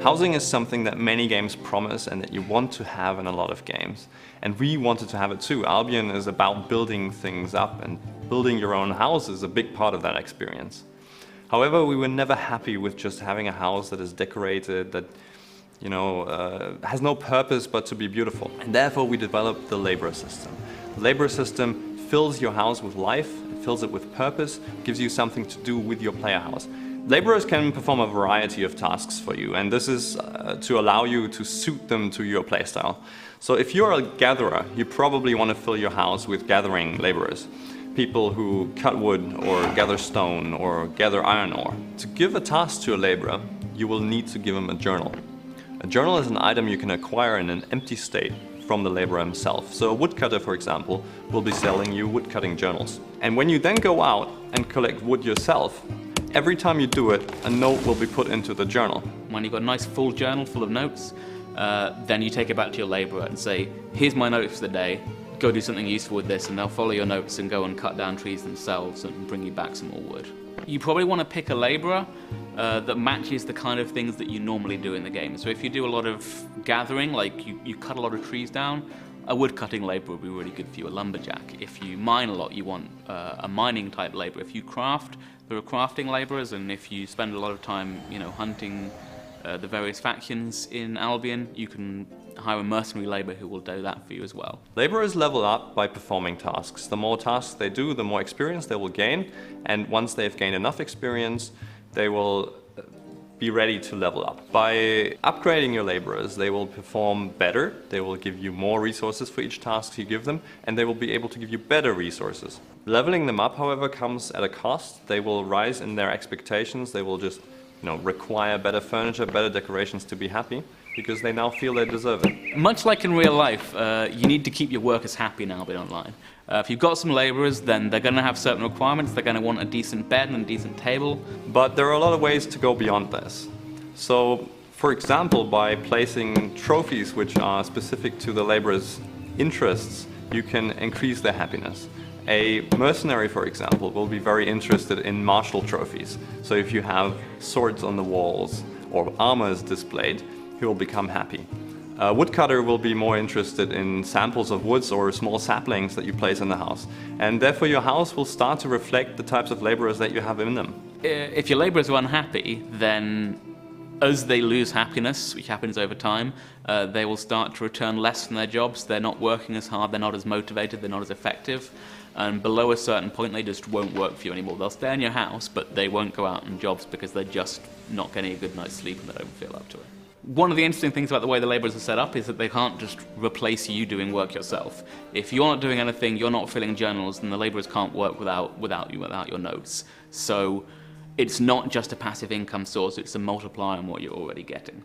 Housing is something that many games promise and that you want to have in a lot of games. And we wanted to have it too. Albion is about building things up, and building your own house is a big part of that experience. However, we were never happy with just having a house that is decorated, that has no purpose but to be beautiful. And therefore we developed the Laborer system. The Laborer system fills your house with life, it fills it with purpose, gives you something to do with your player house. Laborers can perform a variety of tasks for you, and this is to allow you to suit them to your playstyle. So if you're a gatherer, you probably want to fill your house with gathering laborers. People who cut wood or gather stone or gather iron ore. To give a task to a laborer, you will need to give him a journal. A journal is an item you can acquire in an empty state from the laborer himself. So a woodcutter, for example, will be selling you woodcutting journals. And when you then go out and collect wood yourself, every time you do it, a note will be put into the journal. When you've got a nice full journal full of notes, then you take it back to your labourer and say, here's my notes for the day, go do something useful with this, and they'll follow your notes and go and cut down trees themselves and bring you back some more wood. You probably want to pick a labourer that matches the kind of things that you normally do in the game. So if you do a lot of gathering, like you cut a lot of trees down, a woodcutting labourer would be really good for you, a lumberjack. If you mine a lot, you want a mining type labourer. If you craft, there are crafting labourers, and if you spend a lot of time hunting the various factions in Albion, you can hire a mercenary labourer who will do that for you as well. Labourers level up by performing tasks. The more tasks they do, the more experience they will gain, and once they've gained enough experience, they will be ready to level up. By upgrading your labourers, they will perform better, they will give you more resources for each task you give them, and they will be able to give you better resources. Leveling them up, however, comes at a cost. They will rise in their expectations, they will just require better furniture, better decorations to be happy, because they now feel they deserve it. Much like in real life, you need to keep your workers happy in Albion Online. If you've got some labourers, then they're going to have certain requirements. They're going to want a decent bed and a decent table. But there are a lot of ways to go beyond this. So, for example, by placing trophies which are specific to the labourers' interests, you can increase their happiness. A mercenary, for example, will be very interested in martial trophies. So if you have swords on the walls or armors displayed, he will become happy. A woodcutter will be more interested in samples of woods or small saplings that you place in the house. And therefore your house will start to reflect the types of laborers that you have in them. If your laborers are unhappy, then as they lose happiness, which happens over time, they will start to return less from their jobs. They're not working as hard, they're not as motivated, they're not as effective. And below a certain point, they just won't work for you anymore. They'll stay in your house, but they won't go out on jobs because they're just not getting a good night's sleep and they don't feel up to it. One of the interesting things about the way the labourers are set up is that they can't just replace you doing work yourself. If you're not doing anything, you're not filling journals, then the labourers can't work without your notes. So it's not just a passive income source, it's a multiplier on what you're already getting.